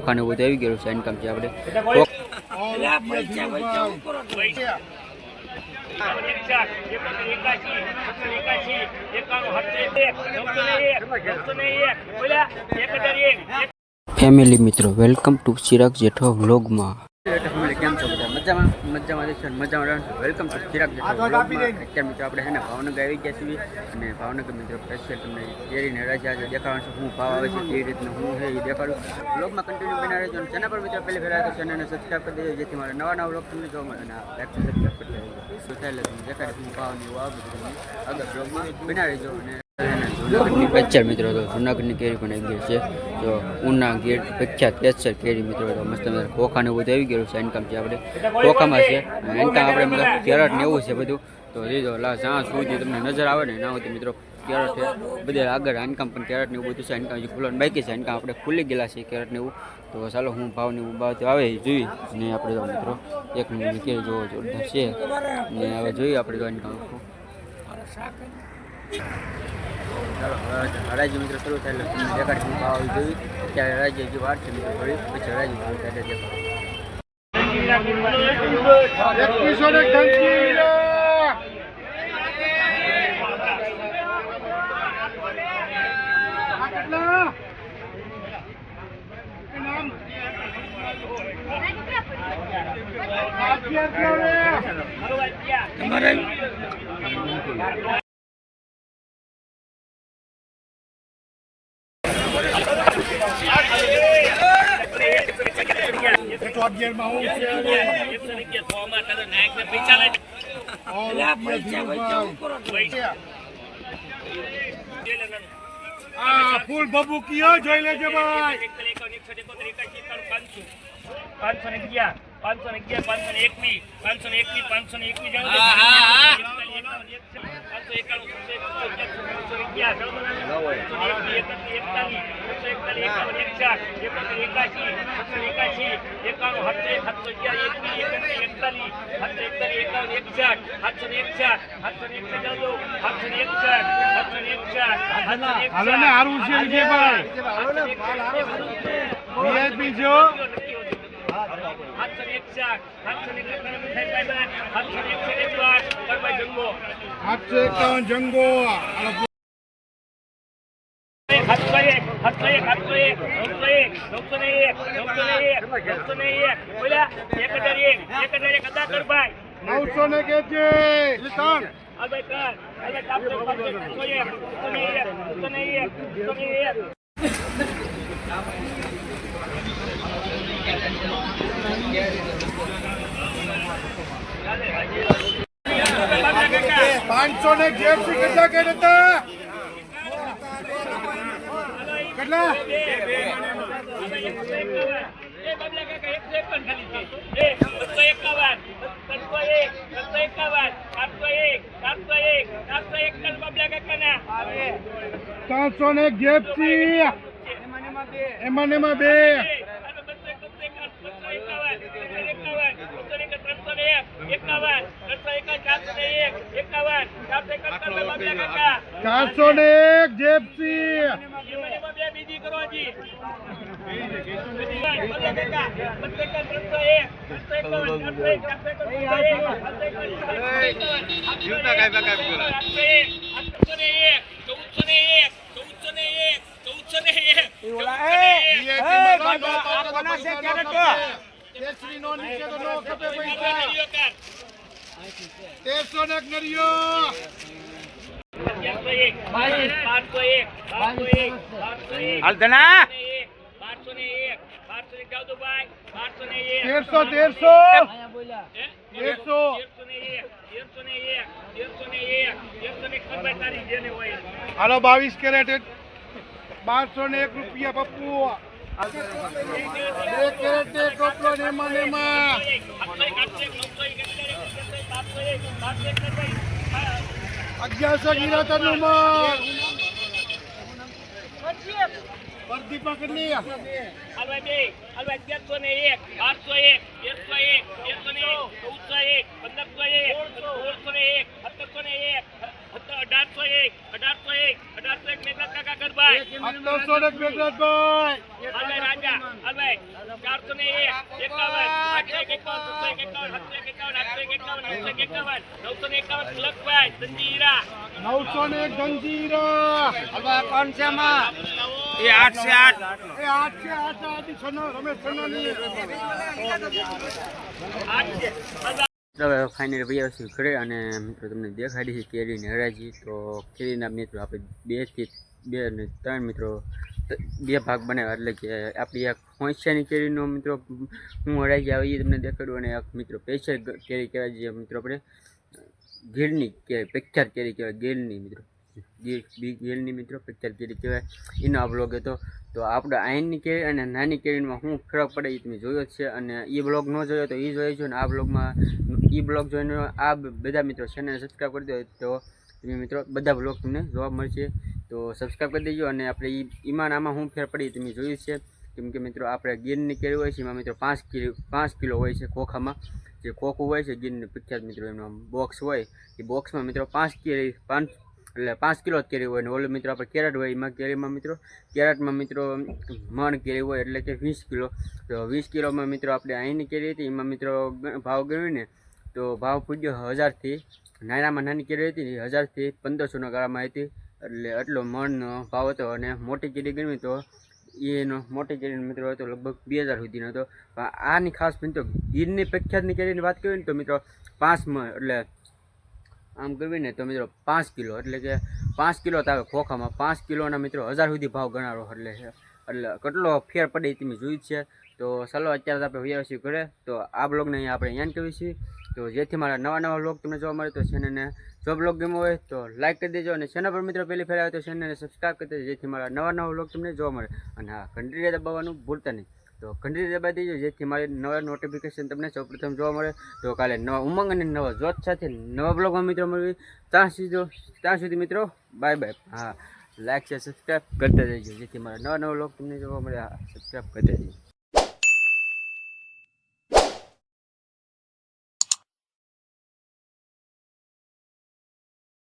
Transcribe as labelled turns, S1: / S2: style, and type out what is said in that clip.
S1: ખોખાને બધું આવી ગયેલું છે ઇન્કમ છે આપણે ફેમિલી મિત્રો વેલકમ ટુ ચિરાગ જેઠવા વ્લોગમાં કેમ છો બધા મજામાં રહેશો મજામાં વેલકમ ટુ ચિરાગ જેઠવા વ્લોગમાં અત્યારે મિત્રો આપણે છે ને ભાવનગર આવી ગયા છીએ અને ભાવનગર મિત્રો સ્પેશિયલ તમને કેરીને રજા આજે દેખાડવાનું છે શું ભાવ આવે છે કેવી રીતનું હું છે એ દેખાડું વ્લોગમાં કન્ટિન્યુ બના રહેજો અને ચેનલ પર મિત્રો પહેલી ફેરા તો ચેનલને સબસ્ક્રાઈબ કરી દેજો જેથી મારા નવા વ્લોગ તમને જોવા મળે અને લાઈક સબસ્ક્રાઈબ કરી દેજો તો ચાલે તમને દેખાડે શું ભાવ ને એવું આવે તમને આગળ વ્લોગમાં બના રહેજો અને જૂનાગઢની પ્રખ્યાત મિત્રો તો જૂનાગઢની કેરી પણ આવી ગઈ છે તો ઉના ગેર પ્રખ્યાત છે કેરી મિત્રો તો મસ્ત ખોખાને બધું આવી ગયેલું છે ઇન્કમ છે આપણે ખોખામાં છે ઇન્કમ આપણે મતલબ કેરટ ને એવું છે બધું તો લીધો જ્યાં સુધી તમને નજર આવે ને ના હોય તો મિત્રો કેરટ છે બધે આગળ ઇન્કમ પણ કેરટ ને એવું બધું છે ઇન્કમ ખુલ્લાને બાકી છે ઇન્કમ આપણે ખુલ્લી ગયેલા છે કેરટ ને એવું તો ચાલો હું ભાવની બાબત આવે એ જોઈ ને આપણે તો મિત્રો એક મિનિટ કેરી જોવો જોરદાર છે ને હવે જોઈએ આપણે તો ઇન્કમ ચાલો હરાજી મિત્રો શરૂ થાય એટલે તમને દેખાડ શું ભાવ જોઈ ત્યારે હરાજી હજી વાર છે મિત્રો થોડી પછી હરાજી શરૂ થાય
S2: ફૂલ બબુ કયો જોઈ લેજો ભાઈ 511 521 જંગો નવસો ને કે છે પાંચસો ને જેપસી કેટલા કે હતા કેટલા ત્રણસો ને જેપસી એમાં ને બે ચારસો ને એક જેપસી તેરસો ને નરિયો હાલો 22 કેરેટ 1201 રૂપિયા પપ્પુ 2 કેરેટ ટોપલો નેમા 1100 ગિરાતર નું મન પ્રદીપા કેટલી હલવા 1101 1201 1301 1301 1401 1501 1601 1701 1801 મેઘનાથ કાકા ગરબાઈ 1801 મેઘનાથભાઈ હાલે રાજા હાલે 401 951 લખભાઈ સંજીરા 901 ગંજીરા
S1: હવે કોણ છે માં
S2: એ 8 છે 8 એ 8 છે 8 આદિ છનો રમેશ છનોની 8 છે
S1: હવે ફાઇનલી ભાઈ આવશે ઘરે અને મિત્રો તમને દેખાડી છે કેરીની હરાજી. તો કેરીના મિત્રો આપણે 2 થી 2 અને 3 મિત્રો 2 ભાગ બનાવ્યા, એટલે કે આપણી એક હોંશિયાની કેરીનો મિત્રો હું હરાજી આવી એ તમને દેખાડું, અને એક મિત્રો સ્પેશિયલ કેરી કહેવાય જે મિત્રો આપણે ગીરની કેરી પ્રખ્યાત કેરી કહેવાય, ગીરની મિત્રો ગીરની મિત્રો પ્રખ્યાત કેરી કહેવાય એનો આ બ્લોગ હતો. તો આપણે આઈનની કેરી અને નાની કેરીમાં શું ફરક પડે એ તમે જોયો જ છે, અને એ બ્લોગ ન જોયો તો એ જોઈ છો, ને આ બ્લોગમાં એ બ્લોગ જોઈને આ બધા મિત્રો ચેનલ સબસ્ક્રાઈબ કરી દો તો તમે મિત્રો બધા બ્લોગ તમને જોવા મળશે. તો સબસ્ક્રાઈબ કરી દેજો. અને આપણે ઈમાન આમાં શું ફેર પડી તમે જોયું છે, કેમ કે મિત્રો આપણે ગીરની કેરી હોય છે એમાં મિત્રો 5 કિલો હોય છે ખોખામાં, જે ખોખું હોય છે ગીરની પ્રખ્યાત મિત્રો એનો બોક્સ હોય એ બોક્સમાં મિત્રો 5 કિલો જ કેરી હોય, ને ઓલું મિત્રો આપણે કેરેટ હોય એમાં કેરીમાં મિત્રો કેરેટમાં મિત્રો મણ કેરી હોય એટલે કે 20 કિલો. તો 20 કિલોમાં મિત્રો આપણે અહીંની કેરી હતી એમાં મિત્રો ભાવ ગણ્યો ને તો ભાવ પૂજ્યો 1000થી, નાનામાં નાની કેરી હતી 1000 થી 1500ના ગાળામાં હતી, એટલે આટલો મણનો ભાવ હતો. અને મોટી કેરી ગણવી તો એનો મોટી કેરીનો મિત્રો હતો લગભગ 2000 સુધીનો હતો. આની ખાસ મિત્રો ગીરની પ્રખ્યાતની કેરીની વાત કરીએ ને તો મિત્રો 5 મણ એટલે આમ કરવી ને તો મિત્રો 5 કિલો એટલે કે 5 કિલો તો આવે ખોખામાં, 5 કિલોના મિત્રો 1000 સુધી ભાવ ગણારો, એટલે કેટલો ફેર પડે એ તમે જોયું જ છે. તો ચાલો અત્યારે આપણે વૈયા છીએ ઘરે. તો આ બ્લોગને અહીંયા આપણે યાદ કરીએ છીએ. તો જેથી મારા નવા બ્લોગ તમને જોવા મળે તો ચેનલને જો બ્લોગ ગમ્યો હોય તો લાઈક કરી દેજો, અને ચેનલ પર મિત્રો પહેલી ફેર આવે તો ચેનલને સબસ્ક્રાઈબ કરી દેજો, જેથી મારા નવા બ્લોગ તમને જોવા મળે. અને હા, ઘંટડી દબાવવાનું ભૂલતા નહીં. તો ઘંટડી દબાવી દેજો જેથી મારી નવા નોટિફિકેશન તમને સૌપ્રથમ જોવા મળે. તો કાલે નવા ઉમંગ અને નવા જોત સાથે નવા બ્લોગમાં મિત્રો મળવી. ત્યાં સુધી મિત્રો બાય બાય. હા, લાઈક છે સબસ્ક્રાઈબ કરતા જજો જેથી મારા નવા બ્લોગ તમને જોવા મળે. હા, સબસ્ક્રાઈબ કરતા જજો.